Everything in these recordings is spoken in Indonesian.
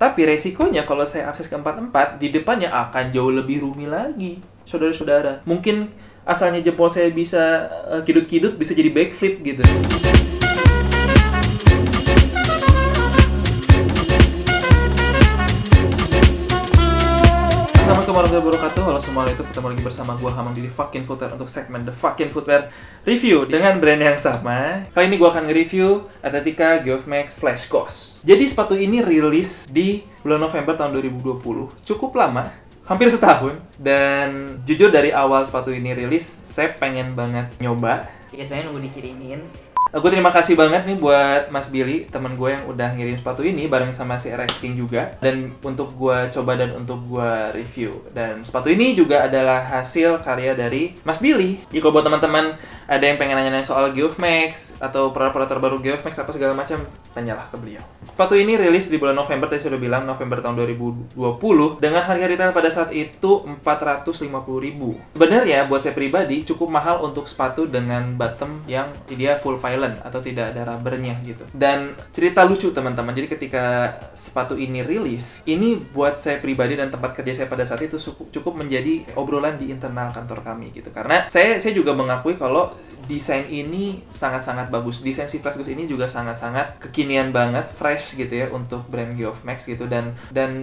Tapi resikonya kalau saya akses ke 44, di depannya akan jauh lebih rumi lagi, saudara-saudara. Mungkin asalnya jempol saya bisa kidut-kidut, bisa jadi backflip gitu. Assalamualaikum warahmatullahi wabarakatuh. Halo semua, itu ketemu lagi bersama gua Hamam di Fucking Footwear untuk segmen The Fucking Footwear Review dengan brand yang sama. Kali ini gua akan nge-review Atletica Geoff Max Flash Ghost. Jadi sepatu ini rilis di bulan November tahun 2020. Cukup lama, hampir setahun. Dan jujur dari awal sepatu ini rilis, saya pengen banget nyoba. Ya sebenarnya nunggu dikirimin. Aku terima kasih banget nih buat Mas Billy, teman gue yang udah ngirim sepatu ini bareng sama si RX King juga. Dan untuk gue coba dan untuk gue review. Dan sepatu ini juga adalah hasil karya dari Mas Billy. Jadi kalau buat teman-teman ada yang pengen nanya-nanya soal Geoff Max atau produk-produk terbaru Geoff Max apa segala macam, tanyalah ke beliau. Sepatu ini rilis di bulan November, tadi sudah bilang November tahun 2020 dengan harga retail pada saat itu 450.000. Sebenarnya buat saya pribadi cukup mahal untuk sepatu dengan bottom yang dia full pylon atau tidak ada rubbernya gitu. Dan cerita lucu teman-teman, jadi ketika sepatu ini rilis, ini buat saya pribadi dan tempat kerja saya pada saat itu cukup menjadi obrolan di internal kantor kami gitu. Karena saya juga mengakui kalau desain ini sangat-sangat bagus. Desain si Flash Ghost ini juga sangat-sangat kekinian banget, fresh gitu ya untuk brand Geoff Max gitu. Dan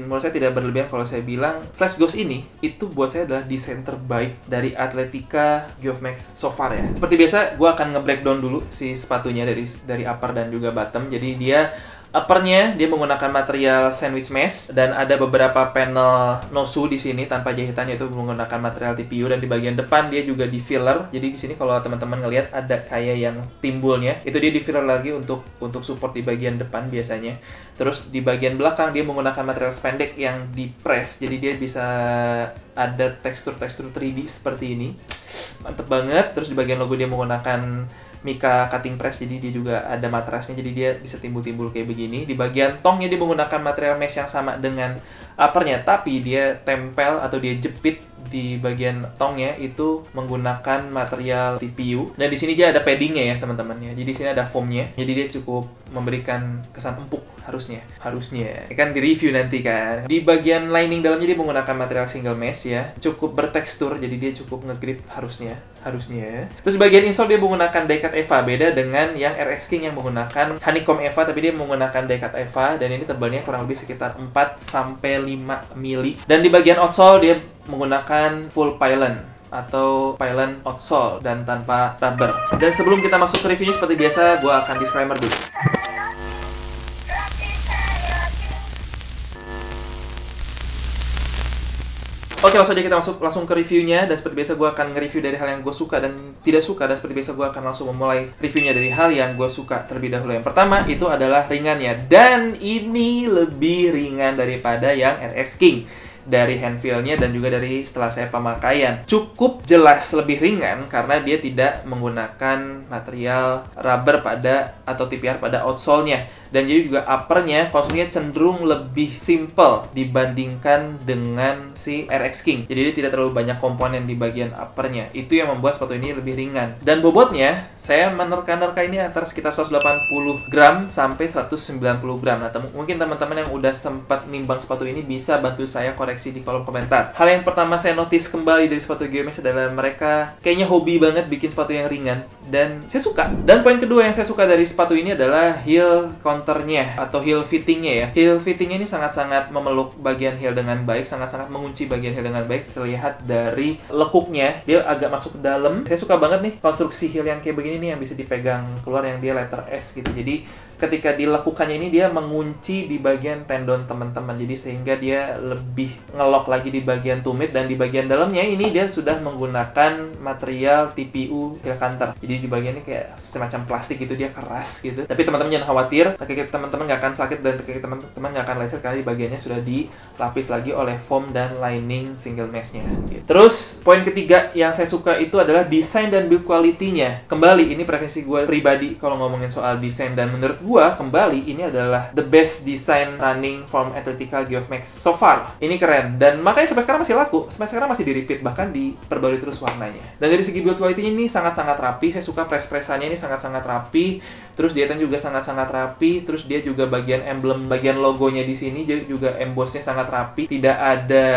menurut saya tidak berlebihan kalau saya bilang Flash Ghost ini itu buat saya adalah desain terbaik dari Atletica Geoff Max so far ya. Seperti biasa, gue akan nge-breakdown dulu si sepatunya dari upper dan juga bottom. Jadi dia uppernya dia menggunakan material sandwich mesh dan ada beberapa panel nosu di sini tanpa jahitan, yaitu menggunakan material TPU, dan di bagian depan dia juga di filler. Jadi di sini kalau teman-teman ngelihat ada kayak yang timbulnya, itu dia di filler lagi untuk support di bagian depan biasanya. Terus di bagian belakang dia menggunakan material spandex yang di press, jadi dia bisa ada tekstur-tekstur 3D seperti ini. Mantep banget. Terus di bagian logo dia menggunakan Mika cutting press, jadi dia juga ada matrasnya, jadi dia bisa timbul-timbul kayak begini. Di bagian tongnya dia menggunakan material mesh yang sama dengan uppernya, tapi dia tempel atau dia jepit di bagian tongnya itu menggunakan material TPU. Dan di sini dia ada paddingnya ya teman-teman ya. Jadi di sini ada foamnya, jadi dia cukup memberikan kesan empuk harusnya kan di review nanti kan. Di bagian lining dalamnya dia menggunakan material single mesh ya, cukup bertekstur, jadi dia cukup nge-grip harusnya. Terus di bagian insole dia menggunakan die-cut EVA, beda dengan yang RX King yang menggunakan honeycomb EVA, tapi dia menggunakan die-cut EVA dan ini tebalnya kurang lebih sekitar 4-5 mili. Dan di bagian outsole dia menggunakan full pylon atau pylon outsole dan tanpa rubber. Dan sebelum kita masuk ke reviewnya, seperti biasa gue akan disclaimer dulu. Oke, langsung aja kita langsung ke reviewnya. Dan seperti biasa gue akan nge-review dari hal yang gue suka dan tidak suka. Dan seperti biasa gue akan langsung memulai reviewnya dari hal yang gue suka terlebih dahulu. Yang pertama itu adalah ringannya. Dan ini lebih ringan daripada yang RX King. Dari hand feel-nya dan juga dari setelah saya pemakaian. Cukup jelas lebih ringan karena dia tidak menggunakan material rubber atau TPR pada outsole-nya. Dan jadi juga upper-nya konstruksinya cenderung lebih simple dibandingkan dengan si RX King. Jadi dia tidak terlalu banyak komponen di bagian upper-nya. Itu yang membuat sepatu ini lebih ringan. Dan bobotnya, saya menerka-nerka ini antara sekitar 180 gram sampai 190 gram. Nah, mungkin teman-teman yang udah sempat nimbang sepatu ini bisa bantu saya koreksi di kolom komentar. Hal yang pertama saya notice kembali dari sepatu Geoff Max adalah mereka kayaknya hobi banget bikin sepatu yang ringan. Dan saya suka. Dan poin kedua yang saya suka dari sepatu ini adalah heel counternya atau heel fittingnya ya. Heel fittingnya ini sangat-sangat memeluk bagian heel dengan baik, sangat-sangat mengunci bagian heel dengan baik. Terlihat dari lekuknya, dia agak masuk ke dalam. Saya suka banget nih konstruksi heel yang kayak begini nih, yang bisa dipegang keluar, yang dia letter S gitu. Jadi ketika dilekukannya ini dia mengunci di bagian tendon teman-teman, jadi sehingga dia lebih ngelok lagi di bagian tumit. Dan di bagian dalamnya ini dia sudah menggunakan material TPU heel counter, jadi di bagian ini kayak semacam plastik gitu, dia keras gitu. Tapi teman-teman jangan khawatir, kaki teman-teman nggak akan sakit dan kaki teman-teman nggak akan lecet karena di bagiannya sudah dilapis lagi oleh foam dan lining single mesh-nya gitu. Terus poin ketiga yang saya suka itu adalah desain dan build quality-nya. Kembali ini preferensi gue pribadi kalau ngomongin soal desain, dan menurut gua kembali ini adalah the best design running from Atletica Geoff Max so far. Ini keren dan makanya sampai sekarang masih laku, sampai sekarang masih di repeat, bahkan diperbarui terus warnanya. Dan dari segi build quality ini sangat-sangat rapi. Saya suka press-pressannya ini sangat-sangat rapi. Terus jahitan juga sangat-sangat rapi. Terus dia juga bagian emblem, bagian logonya di sini juga embossnya sangat rapi. Tidak ada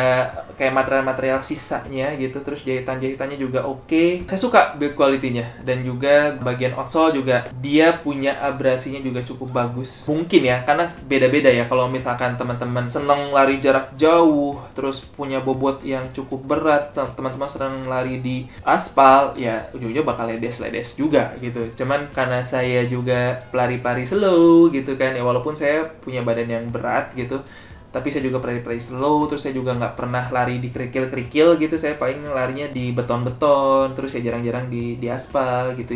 kayak material-material sisanya gitu. Terus jahitannya juga oke. Saya suka build quality-nya. Dan juga bagian outsole juga dia punya abrasinya juga cukup bagus. Mungkin ya, karena beda-beda ya. Kalau misalkan teman-teman seneng lari jarak jauh, terus punya bobot yang cukup berat, teman-teman seneng lari di aspal, ya ujung-ujungnya bakal ledes-ledes juga gitu. Cuman karena saya juga pelari-pelari slow gitu kan, ya walaupun saya punya badan yang berat gitu, tapi saya juga pelari-pelari slow, terus saya juga nggak pernah lari di kerikil-kerikil gitu, saya paling larinya di beton-beton, terus ya jarang-jarang di aspal gitu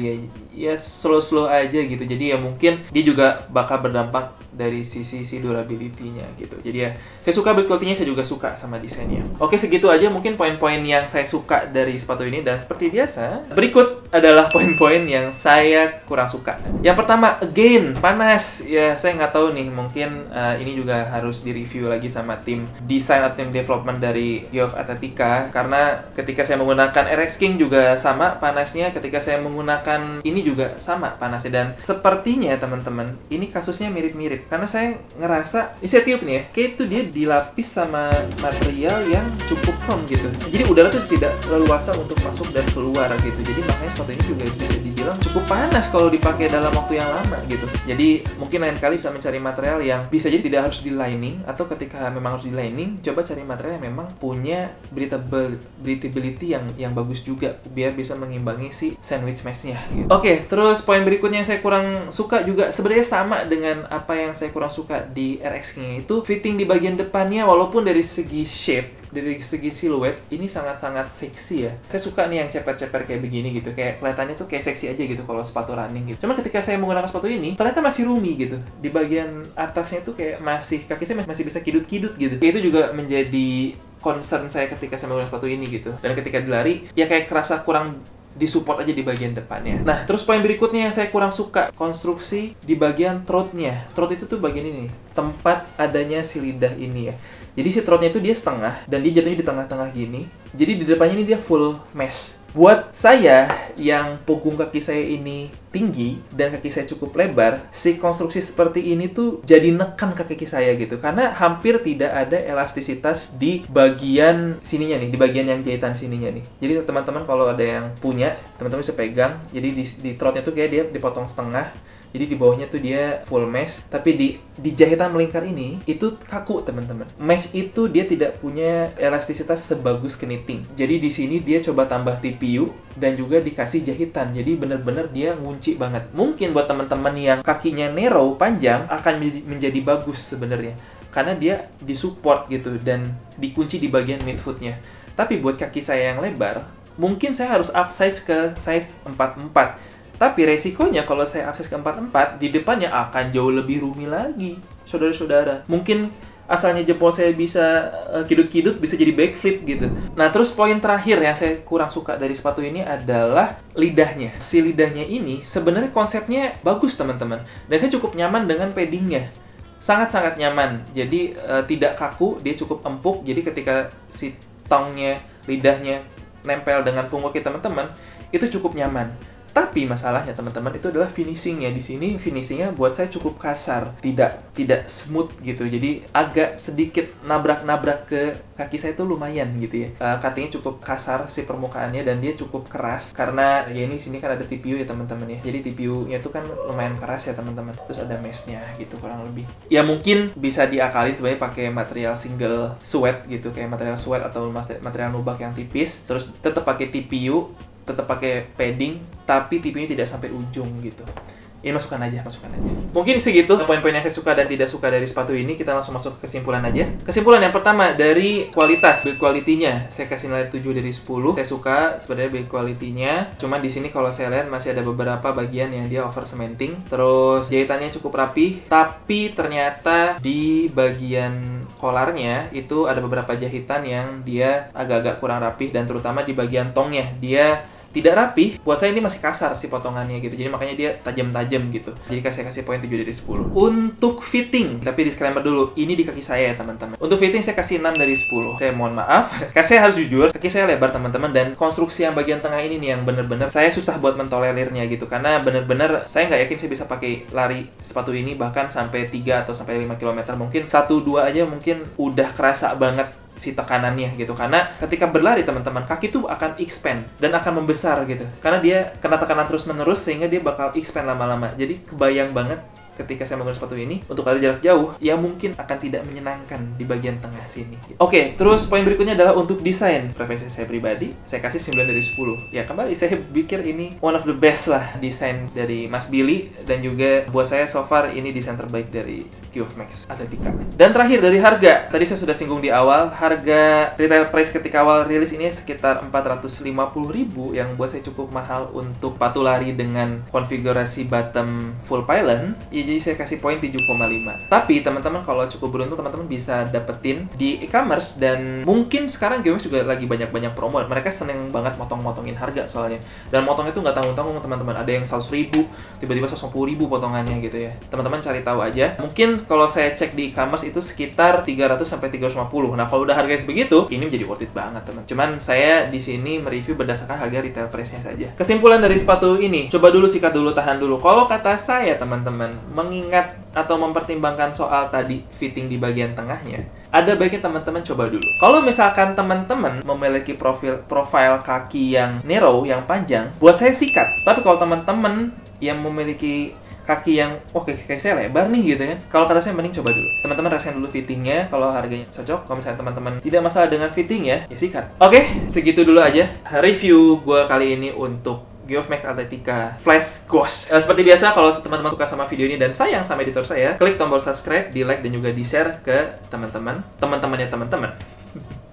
ya slow-slow aja gitu. Jadi ya mungkin dia juga bakal berdampak dari sisi durability-nya gitu. Jadi ya saya suka build quality-nya, saya juga suka sama desainnya. Oke, segitu aja mungkin poin-poin yang saya suka dari sepatu ini. Dan seperti biasa, berikut adalah poin-poin yang saya kurang suka. Yang pertama, again, panas. Ya, saya nggak tahu nih, mungkin ini juga harus direview lagi sama tim desain atau tim development dari Geoff Athletica, karena ketika saya menggunakan RX King juga sama panasnya, ketika saya menggunakan ini juga sama panasnya. Dan sepertinya teman-teman, ini kasusnya mirip-mirip, karena saya ngerasa, ini saya tiup nih ya, kayak itu dia dilapis sama material yang cukup firm gitu, jadi udara tuh tidak leluasa untuk masuk dan keluar gitu. Jadi makanya sepatu ini juga bisa dibilang cukup panas kalau dipakai dalam waktu yang lama gitu. Jadi mungkin lain kali bisa mencari material yang bisa jadi tidak harus di lining, atau ketika memang harus di lining, coba cari material yang memang punya breathability yang bagus juga, biar bisa mengimbangi si sandwich mesh-nya gitu. Oke, terus poin berikutnya yang saya kurang suka juga sebenarnya sama dengan apa yang saya kurang suka di RX King, itu fitting di bagian depannya. Walaupun dari segi shape, dari segi siluet ini sangat-sangat seksi ya. Saya suka nih yang ceper-ceper kayak begini gitu, kayak kelihatannya tuh kayak seksi aja gitu kalau sepatu running gitu. Cuman ketika saya menggunakan sepatu ini, ternyata masih roomy gitu. Di bagian atasnya tuh kayak kaki saya masih bisa kidut-kidut gitu. Itu juga menjadi concern saya ketika saya menggunakan sepatu ini gitu. Dan ketika dilari, ya kayak kerasa kurang disupport aja di bagian depannya. Nah, terus poin berikutnya yang saya kurang suka, konstruksi di bagian throat-nya. Throat itu tuh bagian ini, tempat adanya si lidah ini ya. Jadi si throat-nya itu dia setengah, dan dia jatuhnya di tengah-tengah gini. Jadi di depannya ini dia full mesh. Buat saya yang punggung kaki saya ini tinggi dan kaki saya cukup lebar, si konstruksi seperti ini tuh jadi nekan ke kaki saya gitu. Karena hampir tidak ada elastisitas di bagian sininya nih, di bagian yang jahitan sininya nih. Jadi teman-teman kalau ada yang punya, teman-teman bisa pegang. Jadi di throat-nya tuh kayak dia dipotong setengah. Jadi di bawahnya tuh dia full mesh, tapi di jahitan melingkar ini itu kaku teman-teman. Mesh itu dia tidak punya elastisitas sebagus knitting. Jadi di sini dia coba tambah TPU dan juga dikasih jahitan. Jadi bener-bener dia ngunci banget. Mungkin buat teman-teman yang kakinya narrow, panjang, akan menjadi bagus sebenarnya, karena dia disupport gitu dan dikunci di bagian midfootnya. Tapi buat kaki saya yang lebar, mungkin saya harus upsize ke size 44. Tapi resikonya kalau saya akses ke 44, di depannya akan jauh lebih roomy lagi, saudara-saudara. Mungkin asalnya jempol saya bisa kidut-kidut, bisa jadi backflip gitu. Nah, terus poin terakhir yang saya kurang suka dari sepatu ini adalah lidahnya. Si lidahnya ini sebenarnya konsepnya bagus, teman-teman. Dan saya cukup nyaman dengan paddingnya. Sangat-sangat nyaman. Jadi tidak kaku, dia cukup empuk. Jadi ketika si tongnya, lidahnya nempel dengan punggung kita, teman-teman, itu cukup nyaman. Tapi masalahnya teman-teman itu adalah finishingnya. Di sini finishingnya buat saya cukup kasar, tidak smooth gitu. Jadi agak sedikit nabrak-nabrak ke kaki saya itu lumayan gitu ya. Cuttingnya cukup kasar si permukaannya, dan dia cukup keras karena ya ini sini kan ada TPU ya teman-teman ya. Jadi TPU-nya itu kan lumayan keras ya teman-teman. Terus ada mesh-nya gitu kurang lebih. Ya mungkin bisa diakalin sebenarnya pakai material single sweat gitu, kayak material sweat atau material nubak yang tipis. Terus tetap pakai TPU, tetap pakai padding, tapi tipenya tidak sampai ujung gitu. Ini masukkan aja. Mungkin segitu poin-poin yang saya suka dan tidak suka dari sepatu ini. Kita langsung masuk ke kesimpulan aja. Kesimpulan yang pertama, dari kualitas, build quality-nya saya kasih nilai 7 dari 10. Saya suka sebenarnya build quality-nya. Cuman di sini kalau saya lihat masih ada beberapa bagian yang dia over cementing. Terus jahitannya cukup rapi, tapi ternyata di bagian kolarnya itu ada beberapa jahitan yang dia agak-agak kurang rapi, dan terutama di bagian tongnya dia tidak rapi, buat saya ini masih kasar sih potongannya gitu. Jadi makanya dia tajam-tajam gitu. Jadi saya kasih poin 7 dari 10. Untuk fitting, tapi disclaimer dulu, ini di kaki saya ya teman-teman. Untuk fitting saya kasih 6 dari 10. Saya mohon maaf, saya harus jujur, kaki saya lebar teman-teman, dan konstruksi yang bagian tengah ini nih yang bener-bener saya susah buat mentolerirnya gitu. Karena bener-bener saya nggak yakin saya bisa pakai lari sepatu ini bahkan sampai 3 atau sampai 5 km. Mungkin 1-2 aja mungkin udah kerasa banget si tekanannya gitu. Karena ketika berlari teman-teman, kaki tuh akan expand dan akan membesar gitu, karena dia kena tekanan terus-menerus sehingga dia bakal expand lama-lama. Jadi kebayang banget ketika saya menggunakan sepatu ini untuk lari jarak jauh, ya mungkin akan tidak menyenangkan di bagian tengah sini. Oke, terus poin berikutnya adalah untuk desain. Preferensi saya pribadi, saya kasih 9 dari 10. Ya kembali, saya pikir ini one of the best lah desain dari Mas Billy, dan juga buat saya so far ini desain terbaik dari Geoff Max Athletica. Dan terakhir dari harga, tadi saya sudah singgung di awal, harga retail price ketika awal rilis ini sekitar 450.000, yang buat saya cukup mahal untuk sepatu lari dengan konfigurasi bottom full pylon. Jadi saya kasih poin 7,5. Tapi teman-teman kalau cukup beruntung, teman-teman bisa dapetin di e-commerce, dan mungkin sekarang Geoff Max juga lagi banyak-banyak promo. Mereka seneng banget motong-motongin harga soalnya. Dan motongnya tuh nggak tanggung-tanggung teman-teman. Ada yang 100.000, tiba-tiba 150.000 potongannya gitu ya. Teman-teman cari tahu aja. Mungkin kalau saya cek di e-commerce itu sekitar 300 sampai 350. Nah, kalau udah harganya sebegitu, ini menjadi worth it banget, teman. Cuman saya di sini mereview berdasarkan harga retail price-nya saja. Kesimpulan dari sepatu ini, coba dulu, sikat dulu, tahan dulu. Kalau kata saya, teman-teman, mengingat atau mempertimbangkan soal tadi fitting di bagian tengahnya, ada baiknya teman-teman coba dulu. Kalau misalkan teman-teman memiliki profil kaki yang narrow, yang panjang, buat saya sikat. Tapi kalau teman-teman yang memiliki kaki yang, kaki saya lebar nih gitu kan, kalau kata saya mending coba dulu. Teman-teman rasain dulu fittingnya, kalau harganya cocok. Kalau misalnya teman-teman tidak masalah dengan fittingnya, ya sikat. Oke, segitu dulu aja review gue kali ini untuk Geoff Max Athletica Flash Ghost. Seperti biasa, kalau teman-teman suka sama video ini dan sayang sama editor saya, klik tombol subscribe, di like, dan juga di share ke teman-temannya teman-teman.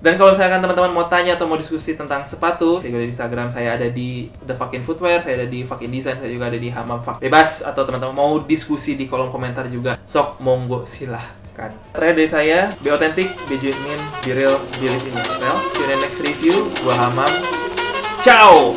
Dan kalau misalkan teman-teman mau tanya atau mau diskusi tentang sepatu, saya juga di Instagram, saya ada di The Fucking Footwear, saya ada di Fucking Design, saya juga ada di Hamam Fuck Bebas. Atau teman-teman mau diskusi di kolom komentar juga, sok monggo silahkan. Terakhir dari saya, be authentic, be genuine, be real, believe in yourself. See you in the next review. Gua Hamam. Ciao!